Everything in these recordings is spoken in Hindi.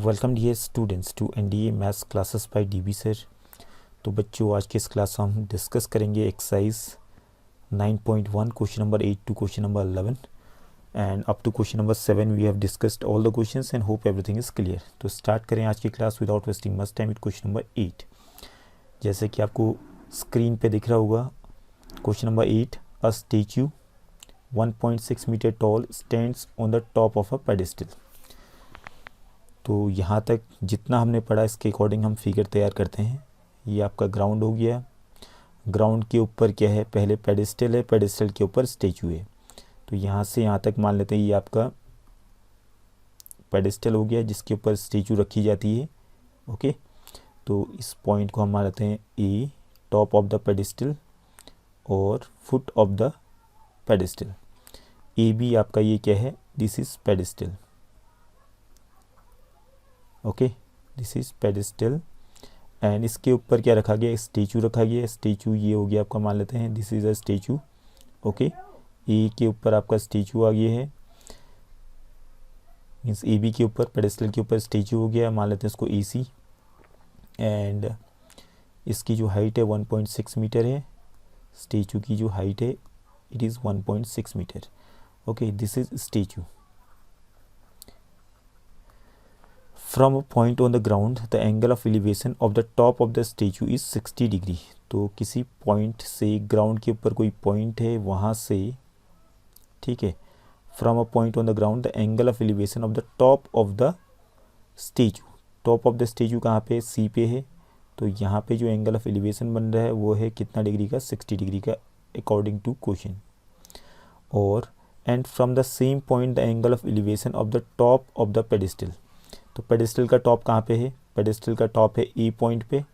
Welcome dear students to NDA maths classes by DB sir. तो बच्चों, आज के इस क्लास में हम डिस्कस करेंगे exercise 9.1 question number 8 to question number 11 and up to question number 7 we have discussed all the questions and hope everything is clear. तो स्टार्ट करें आज की class without wasting much time with question number 8। जैसे कि आपको स्क्रीन पे दिख रहा होगा, question number 8, a statue 1.6 metre tall stands on the top of a pedestal. तो यहाँ तक जितना हमने पढ़ा इसके अकॉर्डिंग हम फिगर तैयार करते हैं। ये आपका ग्राउंड हो गया। ग्राउंड के ऊपर क्या है, पहले पेडेस्टल है, पेडेस्टल के ऊपर स्टेचू है। तो यहाँ से यहाँ तक मान लेते हैं ये आपका पेडेस्टल हो गया जिसके ऊपर स्टेचू रखी जाती है। ओके, तो इस पॉइंट को हम मान लेते हैं A, top of the pedestal और foot of the pedestal. A B आपका ये क्या है, this is pedestal. Okay, this is pedestal and इसके ऊपर क्या रखा गया, स्टेचू रखा गया। स्टेचू ये हो गया आपका, मान लेते हैं this is a statue. Okay, A के ऊपर आपका स्टेचू आ गया है, मीन्स ए बी के ऊपर पेडेस्टल के ऊपर स्टेचू हो गया, मान लेते हैं इसको ए सी। एंड इसकी जो हाइट है 1.6 मीटर है। स्टेचू की जो हाइट है it is 1.6 metre. Okay, this is statue. From a point on the ground, the angle of elevation of the top of the statue is 60 degree. तो किसी पॉइंट से, ग्राउंड के ऊपर कोई पॉइंट है वहाँ से, ठीक है, from a point on the ground the angle of elevation of the top of the statue. Top of the statue कहाँ पे, सी पे है। तो यहाँ पे जो एंगल ऑफ एलिवेशन बन रहा है वो है कितना डिग्री का, 60 डिग्री का अकॉर्डिंग टू क्वेश्चन। और and from the same point the angle of elevation of the top of the pedestal. तो पेडेस्टल का टॉप कहाँ पे है, पेडेस्टल का टॉप है ए पॉइंट पे।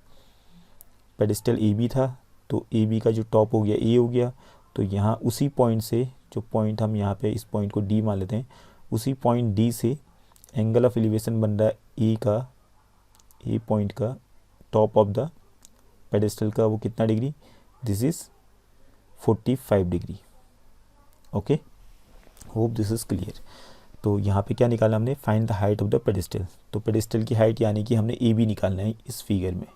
पेडेस्टल ए बी था तो ए बी का जो टॉप हो गया ए हो गया। तो यहाँ उसी पॉइंट से, जो पॉइंट हम यहाँ पे इस पॉइंट को डी मान लेते हैं, उसी पॉइंट डी से एंगल ऑफ एलिवेशन बन रहा है ए का, ए पॉइंट का टॉप ऑफ द पेडेस्टल का, वो कितना degree, this is 45 degree. Okay, hope this is clear. तो यहाँ पे क्या निकाला हमने, find the height of the pedestal. तो पेडेस्टल की हाइट यानी कि हमने ए बी निकालना है इस फिगर में।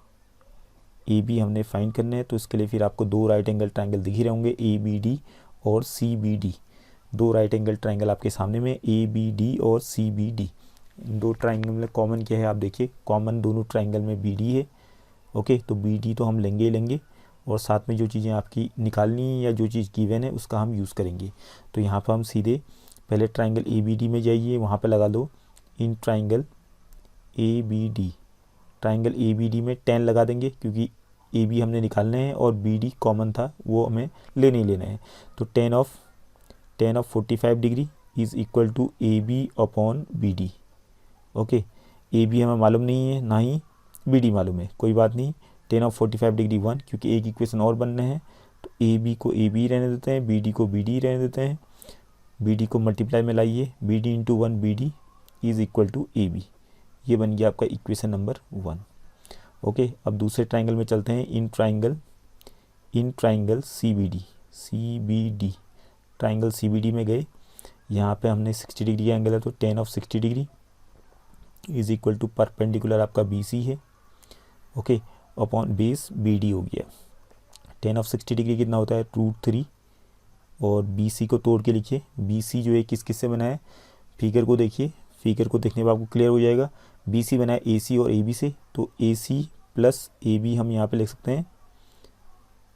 ए बी हमने फाइंड करना है। तो इसके लिए फिर आपको दो राइट एंगल ट्रायंगल दिख ही रहे होंगे, ए बी डी और सी बी डी। दो राइट एंगल ट्रायंगल आपके सामने में, ए बी डी और सी बी डी। दो ट्रायंगल में कॉमन क्या है, आप देखिए, कॉमन दोनों ट्रायंगल में बी डी है। ओके, तो बी डी तो हम लेंगे ही लेंगे और साथ में जो चीज़ें आपकी निकालनी है या जो चीज़ गिवन है उसका हम यूज़ करेंगे। तो यहाँ पर हम सीधे पहले ट्राइंगल ए बी डी में जाइए, वहाँ पे लगा दो in triangle A B D. Triangle A B D में 10 लगा देंगे क्योंकि ए बी हमने निकालना है और बी डी कॉमन था, वो हमें लेने ही लेना है। तो 10 of 45 degree is equal to A B upon B D. Okay, A B हमें मालूम नहीं है, ना ही बी डी मालूम है, कोई बात नहीं। 10 ऑफ 45 डिग्री 1, क्योंकि एक इक्वेशन और बनने हैं। तो ए बी को ए बी रहने देते हैं, बी डी को बी डी रहने देते हैं। बी डी को मल्टीप्लाई में लाइए, B D into 1 B D is equal to A B. ये बन गया आपका इक्वेशन नंबर 1। ओके, अब दूसरे ट्राइंगल में चलते हैं। In triangle C B D triangle C B D में गए, यहाँ पे हमने 60 डिग्री का एंगल है तो 10 of 60 degree is equal to perpendicular आपका बी सी है। Okay, upon base B D हो गया। 10 ऑफ 60 डिग्री कितना होता है, √3। और बी सी को तोड़ के लिखिए, बी सी जो है किस किस से बना है, फिगर को देखिए, फिगर को देखने पर आपको क्लियर हो जाएगा। बी सी बना है ए सी और ए बी से, तो ए सी प्लस ए बी हम यहाँ पे लिख सकते हैं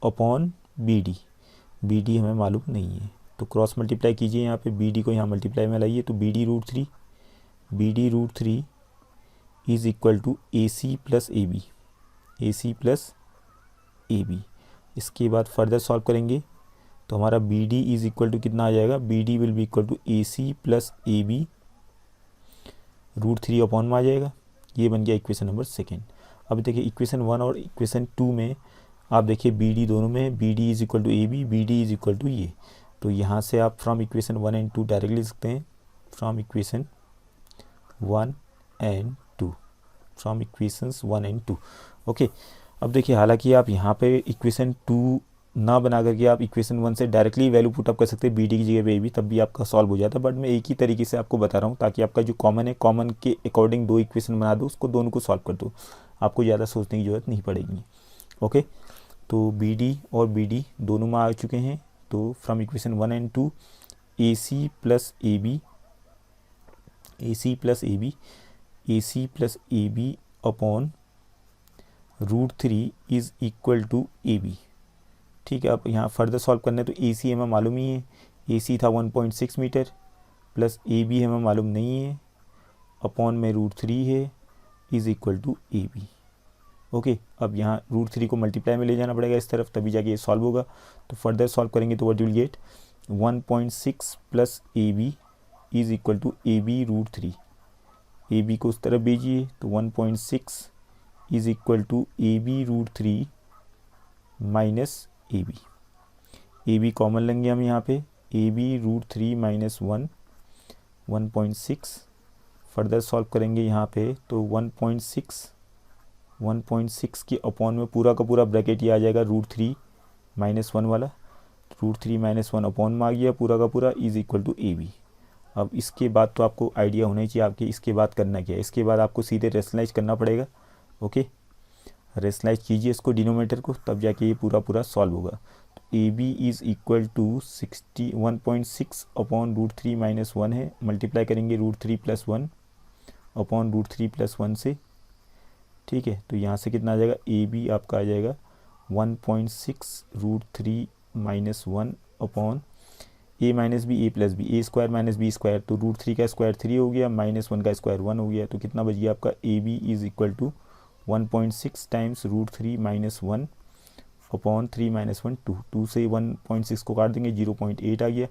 अपॉन बी डी हमें मालूम नहीं है। तो क्रॉस मल्टीप्लाई कीजिए, यहाँ पे बी डी को यहाँ मल्टीप्लाई में लाइए, तो B D √3 is equal to A C plus A B. इसके बाद फर्दर सॉल्व करेंगे तो हमारा B D is equal to कितना आ जाएगा, B D will be equal to A C plus A B √3 upon में आ जाएगा। ये बन गया इक्वेशन नंबर 2। अब देखिए इक्वेशन 1 और इक्वेशन 2 में आप देखिए बी डी दोनों में, B D is equal to A B D is equal to ये। तो यहाँ से आप फ्रॉम इक्वेशन 1 एंड 2 डायरेक्टली लिख सकते हैं, फ्रॉम इक्वेशन 1 एंड 2। ओके, अब देखिए हालांकि आप यहाँ पे इक्वेशन 2 ना बना करके आप इक्वेशन 1 से डायरेक्टली वैल्यू पुट अप कर सकते हैं बी डी की जगह पे ए बी, तब भी आपका सॉल्व हो जाता है। बट मैं एक ही तरीके से आपको बता रहा हूँ ताकि आपका जो कॉमन है, कॉमन के अकॉर्डिंग दो इक्वेशन बना दो, उसको दोनों को सॉल्व कर दो, आपको ज़्यादा सोचने की ज़रूरत नहीं पड़ेगी। ओके, तो बी डी और बी डी दोनों में आ चुके हैं। तो from equation 1 and 2 A C plus A B, A C plus A B, A C plus A B upon √3 is equal to A B. ठीक है, अब यहाँ फर्दर सॉल्व करना है तो ए सी हमें मालूम ही है, ए सी था 1.6 मीटर, प्लस ए बी हमें मालूम नहीं है, अपॉन में √3 है, is equal to A B. Okay, अब यहाँ √3 को मल्टीप्लाई में ले जाना पड़ेगा इस तरफ, तभी जाके ये सॉल्व होगा। तो फर्दर सॉल्व करेंगे तो what will get 1.6 plus A B is equal to A B √3। A B को उस तरफ भेजिए तो 1.6 is equal to A B √3 minus A B. A B common लेंगे हम यहाँ पे, A B √3 minus 1.6। Further solve करेंगे यहाँ पे तो 1.6 के अपॉन में पूरा का पूरा ब्रैकेट ये आ जाएगा √3 माइनस 1 वाला, √3 माइनस 1 अपॉन में आ गया पूरा का पूरा, is equal to A B. अब इसके बाद तो आपको आइडिया होना चाहिए आपके इसके बाद करना क्या है। इसके बाद आपको सीधे रेशनलाइज करना पड़ेगा। ओके, रेशनलाइज कीजिए इसको डिनोमिनेटर को, तब जाके ये पूरा सॉल्व होगा। तो A B is equal to 1.6 upon √3 minus 1 है, मल्टीप्लाई करेंगे √3 प्लस 1 अपॉन √3 प्लस 1 से। ठीक है, तो यहाँ से कितना आ जाएगा, ए बी आपका आ जाएगा 1.6 √3 माइनस 1 अपॉन ए माइनस बी, ए प्लस बी, ए स्क्वायर माइनस बी स्क्वायर, तो √3 का स्क्वायर 3 हो गया, माइनस 1 का स्क्वायर 1 हो गया। तो कितना बच गया आपका, A B is equal to 1.6 times √3 minus 1 upon 3 minus 1 2, 2 से 1.6 को काट देंगे 0.8 आ गया।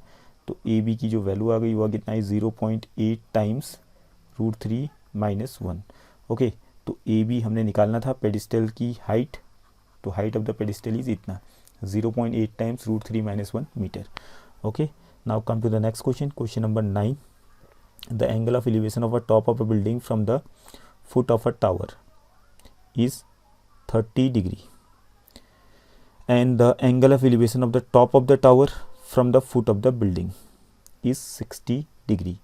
तो ए बी की जो वैल्यू आ गई वह कितना है, 0.8 टाइम्स √3 माइनस 1। ओके, तो ए बी हमने निकालना था पेडिस्टल की हाइट, तो height of the pedestal is इतना 0.8 times √3 minus 1 metre. Okay, now come to the next question, question number 9। The angle of elevation of a top of a building from the foot of a tower is 30 degree and the angle of elevation of the top of the tower from the foot of the building is 60 degree.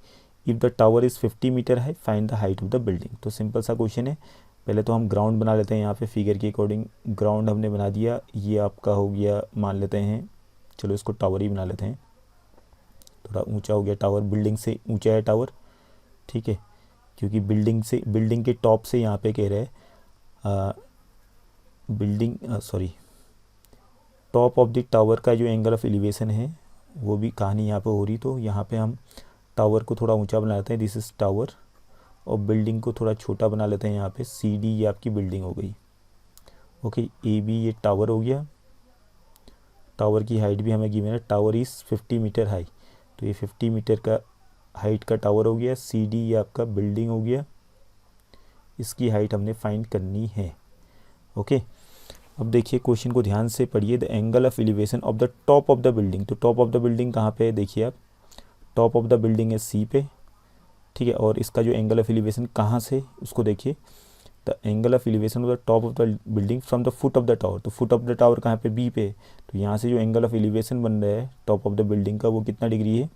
If the tower is 50 meter high, find the height of the building. तो सिंपल सा क्वेश्चन है। पहले तो हम ग्राउंड बना लेते हैं, यहाँ पे फिगर के अकॉर्डिंग ग्राउंड हमने बना दिया, ये आपका हो गया, मान लेते हैं, चलो इसको टावर ही बना लेते हैं, थोड़ा ऊंचा हो गया टावर, बिल्डिंग से ऊंचा है टावर। ठीक है, क्योंकि बिल्डिंग के टॉप से यहाँ पे कह रहे हैं टॉप ऑफ द टावर का जो एंगल ऑफ एलिवेशन है वो भी कहानी यहाँ पे हो रही। तो यहाँ पे हम टावर को थोड़ा ऊंचा बना लेते हैं, दिस इज़ टावर, और बिल्डिंग को थोड़ा छोटा बना लेते हैं। यहाँ पे सी डी ये आपकी बिल्डिंग हो गई। ओके, ए बी ये टावर हो गया, टावर की हाइट भी हमें गिवन है, टावर इज़ 50 मीटर हाई, तो ये 50 मीटर का हाइट का टावर हो गया। सी डी ये आपका बिल्डिंग हो गया, इसकी हाइट हमने फाइंड करनी है। ओके, अब देखिए क्वेश्चन को ध्यान से पढ़िए। The angle of elevation of the top of the building, तो टॉप ऑफ द बिल्डिंग कहाँ पे है, देखिए आप, टॉप ऑफ द बिल्डिंग है सी पे। ठीक है, और इसका जो एंगल ऑफ एलिवेशन कहाँ से, उसको देखिए, the angle of elevation of the top of the building from the foot of the tower, तो फुट ऑफ द टावर कहाँ पे, बी पे, तो यहाँ से जो एंगल ऑफ एलिवेशन बन रहा है टॉप ऑफ द बिल्डिंग का वो कितना डिग्री है,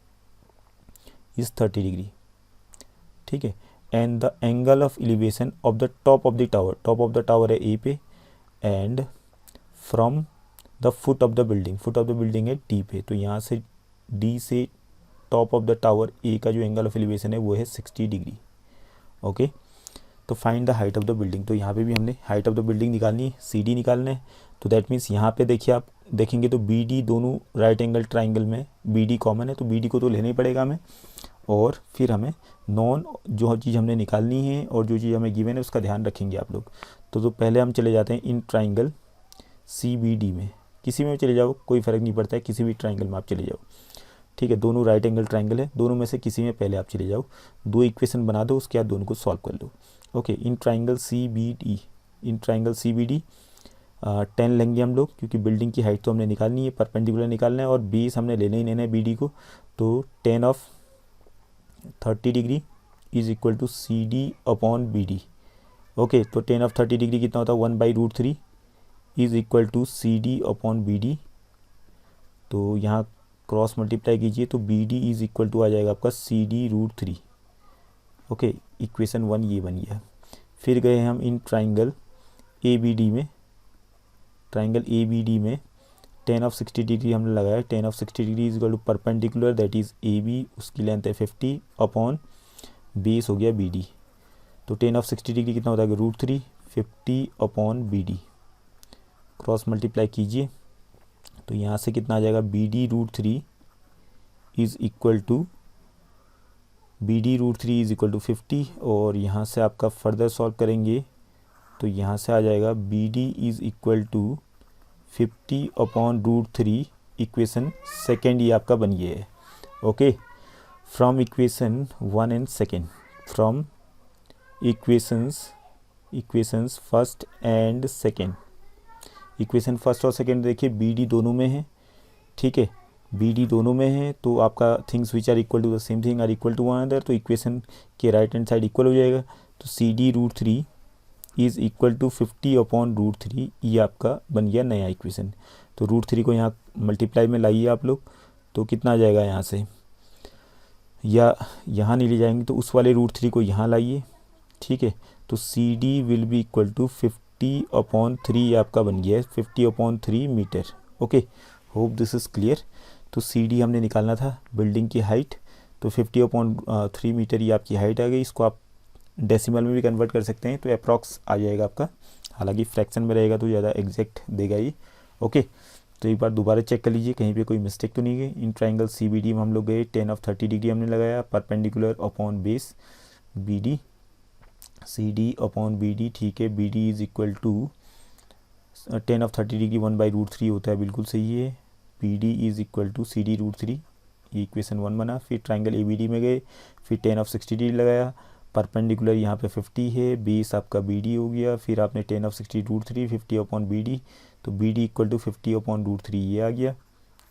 इज़ 30 डिग्री। ठीक है, and the angle of elevation of the top of the tower, top of the tower है ए पे, and from the foot of the building, foot of the building है डी पे, तो यहाँ से डी से top of the tower A का जो एंगल ऑफ एलिवेशन है वो है 60 डिग्री। ओके, तो find the height of the building, तो यहाँ पे भी हमने हाइट ऑफ द बिल्डिंग निकालनी है, सी डी निकालना है। तो दैट मीन्स यहाँ पे देखिए, आप देखेंगे तो बी डी दोनों राइट एंगल ट्राइंगल में बी डी कॉमन है, तो बी डी को तो लेना ही पड़ेगा हमें, और फिर हमें नॉन जो चीज़ हमने निकालनी है और जो चीज़ हमें गिवन है उसका ध्यान रखेंगे आप लोग। तो पहले हम चले जाते हैं in triangle C B D में, किसी में चले जाओ कोई फ़र्क नहीं पड़ता है, किसी भी ट्राइंगल में आप चले जाओ। ठीक है, दोनों राइट एंगल ट्राइंगल है, दोनों में से किसी में पहले आप चले जाओ, दो इक्वेशन बना दो, उसके बाद दोनों को सॉल्व कर लो। Okay, in triangle C B D, in triangle C B D 10 लेंगे हम लोग, क्योंकि बिल्डिंग की हाइट तो हमने निकालनी है, परपेंडिकुलर निकालना है और बेस हमने लेना ही लेना है बी डी को। तो 10 of 30 degree is equal to C D upon B D. Okay, तो 10 ऑफ 30 डिग्री कितना होता है, 1/√3 is equal to C D upon B D. तो यहाँ क्रॉस मल्टीप्लाई कीजिए तो B D is equal to आ जाएगा आपका C D root three. Okay, equation 1 ये बन गया। फिर गए हम in triangle A B D में, ट्राइंगल ए बी डी में टेन ऑफ 60 डिग्री हमने लगाया। Tan of 60 degree is equal to perpendicular that is A B, उसकी लेंथ है 50 अपॉन बेस हो गया बी डी। तो टेन ऑफ 60 डिग्री कितना होता है root three, 50 upon B D, cross multiply कीजिए तो यहाँ से कितना आ जाएगा B D root three is equal to B D root three is equal to 50। और यहाँ से आपका फर्दर सॉल्व करेंगे तो यहाँ से आ जाएगा B D is equal to 50 upon root three, equation second ये आपका बन गया है। Okay, from equation 1 and second, from equations first and second, equation first और सेकेंड देखिए बी डी दोनों में है, ठीक है, बी डी दोनों में है तो आपका things which are equal to the same thing are equal to one another, तो इक्वेशन के राइट हैंड साइड इक्वल हो जाएगा। तो C D root three is equal to 50 upon root three, ये आपका बन गया नया इक्वेशन। तो रूट थ्री को यहाँ मल्टीप्लाई में लाइए आप लोग तो कितना आ जाएगा यहाँ से, या यहाँ नहीं ले जाएंगे तो उस वाले रूट थ्री को यहाँ लाइए, ठीक है। तो C D will be equal to 50 upon three, आपका बन गया है 50 upon 3 metre. Okay, hope this is clear. तो सी डी हमने निकालना था बिल्डिंग की हाइट, तो 50 अपॉन 3 मीटर ये आपकी हाइट आ गई। इसको आप डेसिमल में भी कन्वर्ट कर सकते हैं तो अप्रॉक्स आ जाएगा आपका, हालांकि फ्रैक्शन में रहेगा तो ज़्यादा एग्जैक्ट देगा ये। ओके, तो एक बार दोबारा चेक कर लीजिए कहीं पे कोई मिस्टेक तो नहीं गई। In triangle C B D में हम लोग गए, टेन ऑफ 30 डिग्री हमने लगाया, perpendicular upon base B D, C D upon B D, ठीक है। B D is equal to tan of 30 degree 1/√3 होता है, बिल्कुल सही है। B D is equal to C D root three, ये इक्वेशन 1 बना। फिर ट्राइंगल ए बी डी में गए, फिर टेन ऑफ 60 डिग्री लगाया, परपेंडिकुलर यहाँ पे 50 है, बेस आपका बी डी हो गया। फिर आपने ten of 60 root three, 50 upon B D, तो B D equal to 50 upon root three ये आ गया।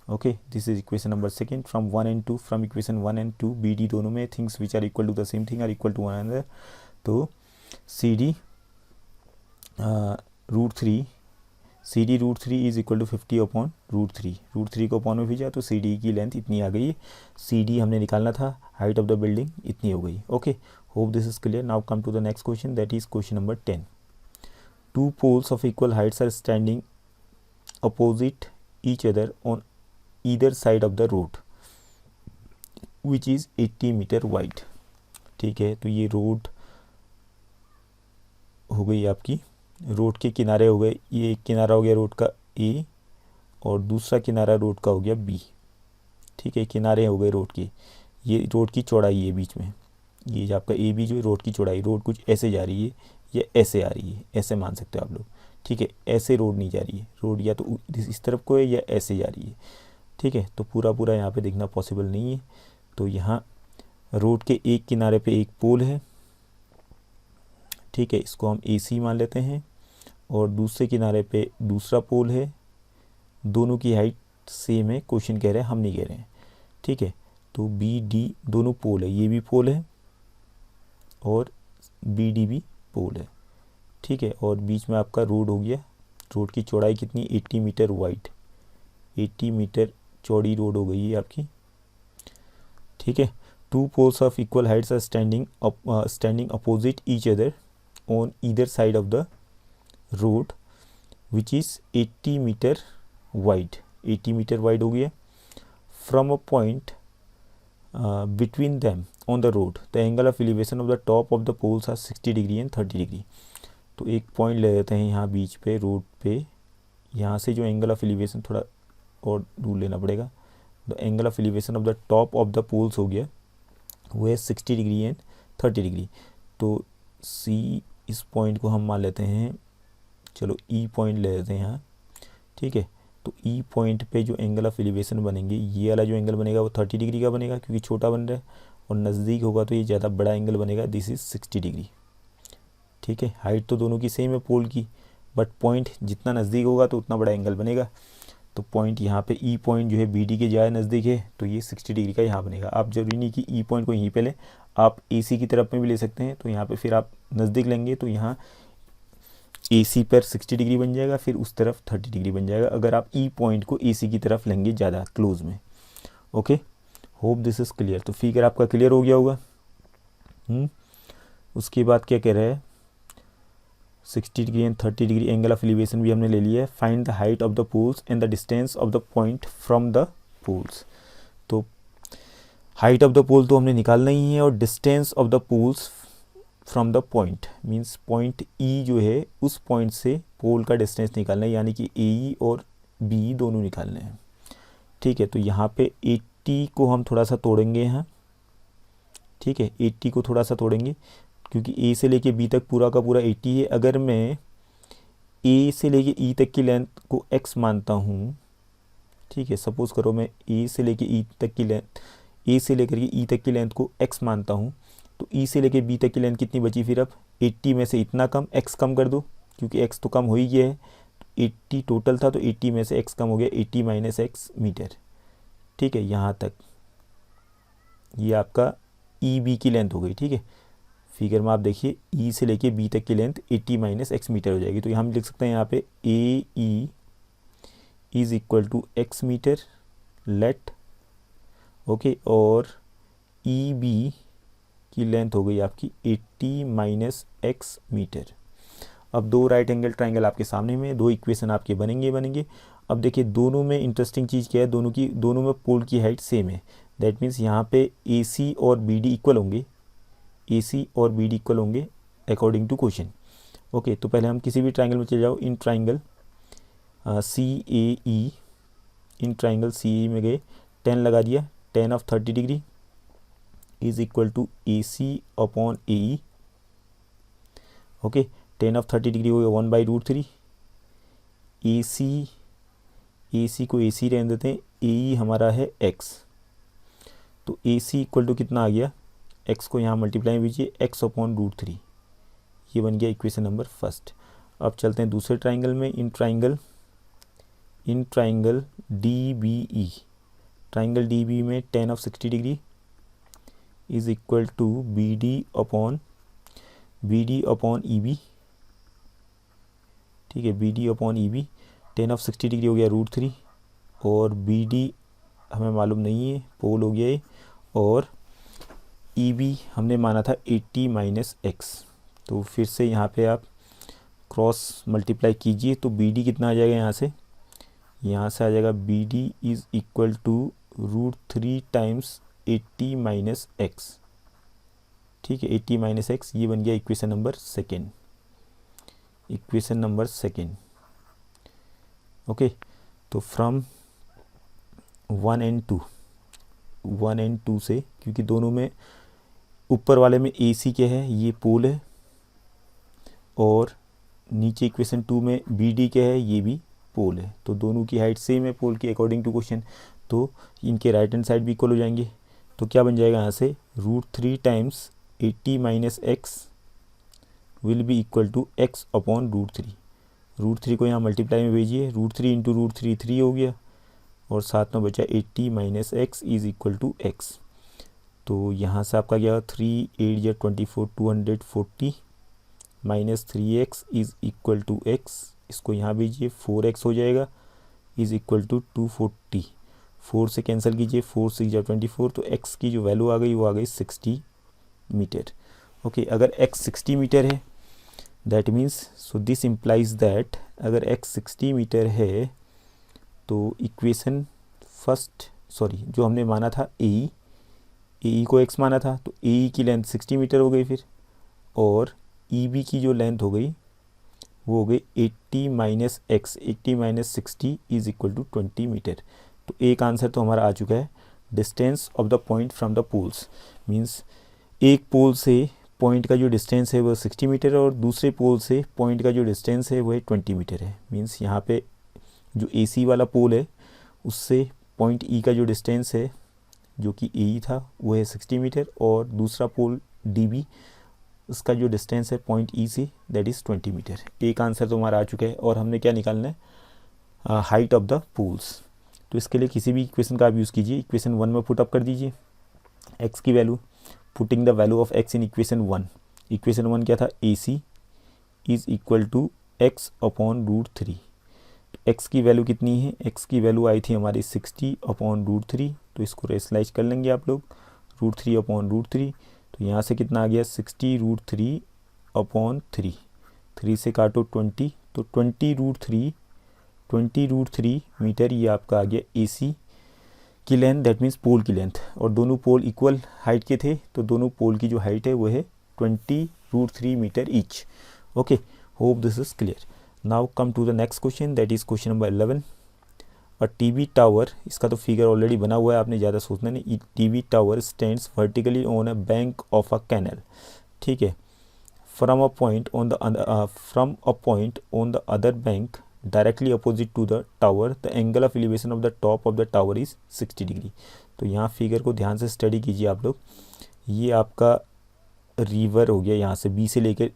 Okay, this is equation number second. From 1 and 2, from equation 1 and 2 B D दोनों में things which are equal to the same thing are equal to one another. तो C D root three, C D root three is equal to 50 upon root three को अपॉन में भेजा तो सी डी की लेंथ इतनी आ गई। सी डी हमने निकालना था, हाइट ऑफ द बिल्डिंग इतनी हो गई। Okay, hope this is clear. Now come to the next question, that is question number 10। Two poles of equal heights are standing opposite each other on either side of the road which is 80 metre wide, ठीक है। तो ये रोड हो गई आपकी, रोड के किनारे हो गए, ये एक किनारा हो गया रोड का ए और दूसरा किनारा रोड का हो गया बी, ठीक है। किनारे हो गए रोड के, ये रोड की चौड़ाई है बीच में, ये जो आपका ए बी जो है रोड की चौड़ाई, रोड कुछ ऐसे जा रही है या ऐसे आ रही है, ऐसे मान सकते हो आप लोग, ठीक है। ऐसे रोड नहीं जा रही है, रोड या तो इस तरफ को है या ऐसे जा रही है, ठीक है। तो पूरा पूरा यहाँ पे देखना पॉसिबल नहीं है। तो यहाँ रोड के एक किनारे पे एक पोल है, ठीक है, इसको हम ए सी मान लेते हैं, और दूसरे किनारे पे दूसरा पोल है, दोनों की हाइट सेम है, क्वेश्चन कह रहे हैं हम नहीं कह रहे हैं, ठीक है। तो बी डी दोनों पोल है, ये भी पोल है और बी डी भी पोल है, ठीक है। और बीच में आपका रोड हो गया, रोड की चौड़ाई कितनी 80 मीटर वाइड, 80 मीटर चौड़ी रोड हो गई है आपकी, ठीक है। Two poles of equal heights are standing opposite each other on either side of the road which is 80 metre wide, 80 metre wide हो गया। From a point between them on the road the angle of elevation of the top of the poles are 60 degree and 30 degree. तो एक पॉइंट ले लेते हैं यहाँ बीच पे रोड पे, यहाँ से जो एंगल ऑफ एलिवेशन थोड़ा और दूर लेना पड़ेगा, the angle of elevation of the top of the poles हो गया वो है 60 डिग्री एंड 30 डिग्री। तो सी इस पॉइंट को हम मान लेते हैं, चलो ई पॉइंट ले लेते हैं यहाँ, ठीक है। तो ई पॉइंट पे जो एंगल ऑफ एलिवेशन बनेंगे, ये वाला जो एंगल बनेगा वो 30 डिग्री का बनेगा क्योंकि छोटा बन रहा है, और नज़दीक होगा तो ये ज़्यादा बड़ा एंगल बनेगा, दिस इज़ 60 डिग्री, ठीक है। हाइट तो दोनों की सेम है पोल की, बट पॉइंट जितना नज़दीक होगा तो उतना बड़ा एंगल बनेगा। तो पॉइंट यहाँ पे ई पॉइंट जो है बी डी के ज़्यादा नज़दीक है तो ये 60 डिग्री का यहाँ बनेगा। आप जरूरी नहीं कि ई पॉइंट को यहीं पे लें, आप ए सी की तरफ में भी ले सकते हैं। तो यहाँ पे फिर आप नज़दीक लेंगे तो यहाँ ए सी पर 60 डिग्री बन जाएगा, फिर उस तरफ 30 डिग्री बन जाएगा अगर आप ई पॉइंट को ए सी की तरफ लेंगे ज़्यादा क्लोज में। Okay, hope this is clear. तो फिगर आपका क्लियर हो गया होगा। उसके बाद क्या कह रहा है, 60 degree and 30 degree angle of elevation भी हमने ले लिया है। Find the height of the poles and the distance of the point from the poles. तो हाइट ऑफ द पोल तो हमने निकालना ही है, और distance of the poles from the point means point E जो है उस पॉइंट से पोल का डिस्टेंस निकालना है, यानी कि ए और बी दोनों निकालने हैं। ठीक है, तो यहाँ पे 80 को हम थोड़ा सा तोड़ेंगे यहाँ। ठीक है, 80 को थोड़ा सा तोड़ेंगे क्योंकि ए से लेके बी तक पूरा का पूरा 80 है। अगर मैं ए से लेके ई तक की लेंथ को x मानता हूँ, ठीक है, सपोज करो मैं ए से लेके ई तक की लेंथ, ए से लेकर के ई तक की लेंथ को x मानता हूँ, तो ई से लेके बी तक की लेंथ कितनी बची फिर? अब 80 में से इतना कम, x कम कर दो क्योंकि x तो कम हो ही गया है। 80 टोटल था तो 80 में से x कम हो गया, 80 माइनस x मीटर। ठीक है, यहाँ तक ये आपका ई बी की लेंथ हो गई। ठीक है, फिगर में आप देखिए ई से लेके बी तक की लेंथ 80 माइनस x मीटर हो जाएगी। तो यहाँ हम लिख सकते हैं यहाँ पे A E is equal to x metre let. Okay, और ई बी की लेंथ हो गई आपकी 80 माइनस x मीटर। अब दो राइट एंगल ट्राइंगल आपके सामने में, दो इक्वेशन आपके बनेंगे। अब देखिए दोनों में इंटरेस्टिंग चीज़ क्या है, दोनों में पोल की हाइट सेम है। दैट मीन्स यहाँ पे ए सी और बी डी इक्वल होंगे, ए सी और बी डी इक्वल होंगे अकॉर्डिंग टू क्वेश्चन। ओके, तो पहले हम किसी भी ट्राइंगल में चले जाओ। इन ट्राइंगल सी ए ई, इन ट्राइंगल सी ए में गए, 10 लगा दिया, tan of 30 degree is equal to A C upon A E. Okay, tan of 30 degree हो गया 1/√3। ए सी को ए सी रहने देते हैं, ए ई हमारा है x, तो ए सी इक्वल टू कितना आ गया, x को यहाँ मल्टीप्लाई कीजिए, x अपॉन √3। ये बन गया इक्वेशन नंबर फर्स्ट। अब चलते हैं दूसरे ट्राइंगल में। In triangle D B E, triangle D B में tan of 60 degree is equal to B D upon E B. ठीक है, B D upon E B, tan of 60 degree हो गया √3, और बी डी हमें मालूम नहीं है, पोल हो गया ये, और ई बी हमने माना था 80 माइनस x। तो फिर से यहाँ पे आप क्रॉस मल्टीप्लाई कीजिए, तो बी डी कितना आ जाएगा, यहाँ से आ जाएगा B D is equal to √3 times 80 minus x। ठीक है, 80 माइनस x, ये बन गया इक्वेशन नंबर सेकेंड। ओके, तो फ्रॉम 1 एंड 2 से, क्योंकि दोनों में ऊपर वाले में ए सी क्या है, ये पोल है, और नीचे इक्वेशन 2 में बी डी क्या है, ये भी पोल है, तो दोनों की हाइट सेम है पोल की अकॉर्डिंग टू क्वेश्चन, तो इनके राइट हैंड साइड भी इक्वल हो जाएंगे। तो क्या बन जाएगा यहाँ से, √3 times 80 minus x will be equal to x upon √3। √3 को यहाँ मल्टीप्लाई में भेजिए, √3 इंटू √3 3 हो गया, और साथ में बचा 80 minus x is equal to x। तो यहाँ से आपका क्या, 3 8 या 24 240 minus 3x is equal to x। इसको यहाँ भेजिए, 4x हो जाएगा इज़ इक्वल टू 240। 4 से कैंसिल कीजिए, 4 6 या 24, तो x की जो वैल्यू आ गई वो आ गई 60 मीटर। ओके, अगर x 60 मीटर है, that means, so this implies that अगर x 60 मीटर है तो इक्वेशन फर्स्ट, जो हमने माना था ए ई को x माना था, तो ए ई की लेंथ 60 मीटर हो गई फिर, और ई बी की जो लेंथ हो गई वो हो गई 80 माइनस x, 80 माइनस 60 इज़ इक्वल टू 20 मीटर। तो एक आंसर तो हमारा आ चुका है। Distance of the point from the poles means एक पोल से पॉइंट का जो डिस्टेंस है वो 60 मीटर है, और दूसरे पोल से पॉइंट का जो डिस्टेंस है वो है 20 मीटर है। मीन्स यहाँ पे जो ए सी वाला पोल है उससे पॉइंट ई का जो डिस्टेंस है जो कि ए ई था वो है 60 मीटर, और दूसरा पोल डी बी उसका जो डिस्टेंस है पॉइंट ई से दैट इज़ 20 मीटर। एक आंसर तो हमारा आ चुका है, और हमने क्या निकालना है, हाइट ऑफ द पोल्स। तो इसके लिए किसी भी इक्वेशन का आप यूज़ कीजिए। इक्वेशन 1 में पुट अप कर दीजिए x की value, putting the value of x in equation 1 क्या था, A C is equal to x upon root three. x की वैल्यू कितनी है, x की वैल्यू आई थी हमारी 60 अपॉन रूट थ्री, तो इसको रेशलाइज कर लेंगे आप लोग, root three upon root three, तो यहाँ से कितना आ गया 60 root three upon three, three से काटो 20, तो 20 रूट थ्री मीटर ये आपका आ गया AC की लेंथ, दैट मीन्स पोल की लेंथ, और दोनों पोल इक्वल हाइट के थे, तो दोनों पोल की जो हाइट है वो है 20 root three metre each. Okay, hope this is clear. Now come to the next question, that is question number 11। A TV tower, इसका तो फिगर ऑलरेडी बना हुआ है, आपने ज़्यादा सोचना नहीं। TV tower stands vertically on a bank of a canal, ठीक है, from a point on the other bank directly opposite to the tower, the angle of elevation of the top of the tower is 60 degree. तो यहाँ फिगर को ध्यान से स्टडी कीजिए आप लोग। ये आपका रिवर हो गया, यहाँ से बी से लेकर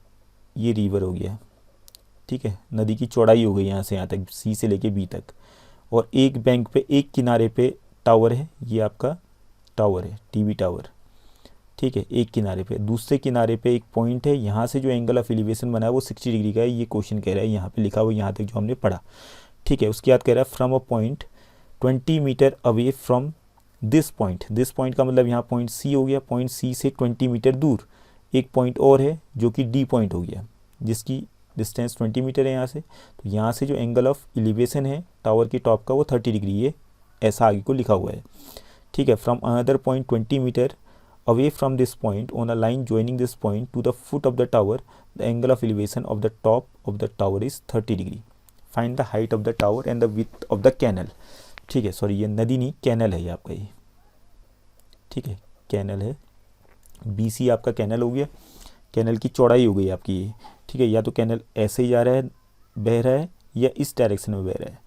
ये रिवर हो गया, ठीक है, नदी की चौड़ाई हो गई यहाँ से यहाँ तक, सी से लेके बी तक, और एक बैंक पे एक किनारे पे टावर है, ये आपका टावर है टीवी टावर, ठीक है, एक किनारे पे। दूसरे किनारे पे एक पॉइंट है, यहाँ से जो एंगल ऑफ एलिवेशन बना है वो 60 डिग्री का है, ये क्वेश्चन कह रहा है, यहाँ पे लिखा हुआ यहाँ तक जो हमने पढ़ा, ठीक है। उसके बाद कह रहा है from a point 20 metre away from this point, this point का मतलब यहाँ पॉइंट सी हो गया, पॉइंट सी से 20 मीटर दूर एक पॉइंट और है जो कि डी पॉइंट हो गया, जिसकी डिस्टेंस 20 मीटर है यहाँ से। तो यहाँ से जो एंगल ऑफ एलिवेशन है टावर की टॉप का वो 30 डिग्री, ये ऐसा आगे को लिखा हुआ है, ठीक है। From another point 20 metre away from this point on a line joining this point to the foot of the tower, the angle of elevation of the top of the tower is 30 degree. Find the height of the tower and the width of the canal. ठीक है, सॉरी ये नदी नहीं कैनल है ये आपका, ये ठीक है कैनल है, BC आपका कैनल हो गया, कैनल की चौड़ाई हो गई आपकी ये, ठीक है। या तो कैनल ऐसे ही जा रहा है, बह रहा है, या इस डायरेक्शन में बह रहा है,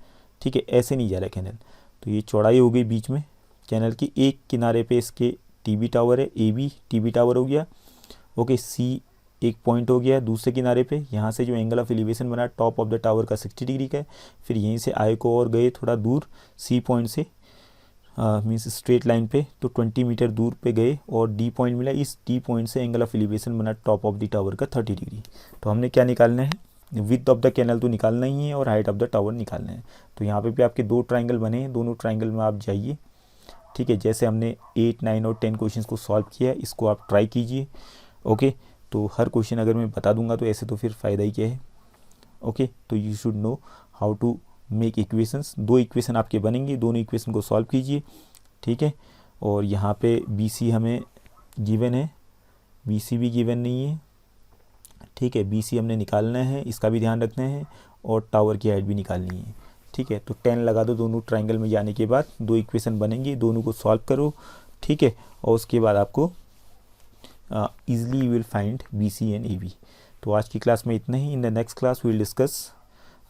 ठीक है, ऐसे नहीं जा रहा है कैनल, तो ये चौड़ाई हो गई बीच में कैनल की। एक किनारे पे इसके टीवी टावर है, AB टीवी टावर हो गया, ओके। C एक पॉइंट हो गया दूसरे किनारे पे, यहाँ से जो एंगल ऑफ एलिवेशन बना टॉप ऑफ द टावर का 60 डिग्री का है। फिर यहीं से आए को और गए थोड़ा दूर C पॉइंट से, मीन्स स्ट्रेट लाइन पे, तो 20 मीटर दूर पे गए और D पॉइंट मिला, इस D पॉइंट से एंगल ऑफ एलिवेशन बना टॉप ऑफ द टावर का 30 डिग्री। तो हमने क्या निकालना है, विड्थ ऑफ द कैनल तो निकालना ही है और हाइट ऑफ द टावर निकालना है। तो यहाँ पे भी आपके दो ट्राइंगल बने हैं, दोनों ट्राइंगल में आप जाइए, ठीक है। जैसे हमने 8, 9 और 10 क्वेश्चंस को सॉल्व किया है, इसको आप ट्राई कीजिए, ओके। तो हर क्वेश्चन अगर मैं बता दूंगा तो ऐसे तो फिर फ़ायदा ही क्या है, ओके। तो you should know how to make equations. दो इक्वेशन आपके बनेंगे, दोनों इक्वेशन को सॉल्व कीजिए, ठीक है। और यहाँ पे BC हमें गिवन है, BC भी गिवन नहीं है, ठीक है। BC हमने निकालना है, इसका भी ध्यान रखना है, और टावर की हाइट भी निकालनी है, ठीक है। तो 10 लगा दो दोनों ट्राइंगल में जाने के बाद, दो इक्वेशन बनेंगी, दोनों को सॉल्व करो, ठीक है। और उसके बाद आपको easily you will find BC and AB। तो आज की क्लास में इतना ही। In the next class we will discuss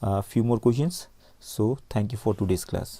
few more questions. So thank you for today's class.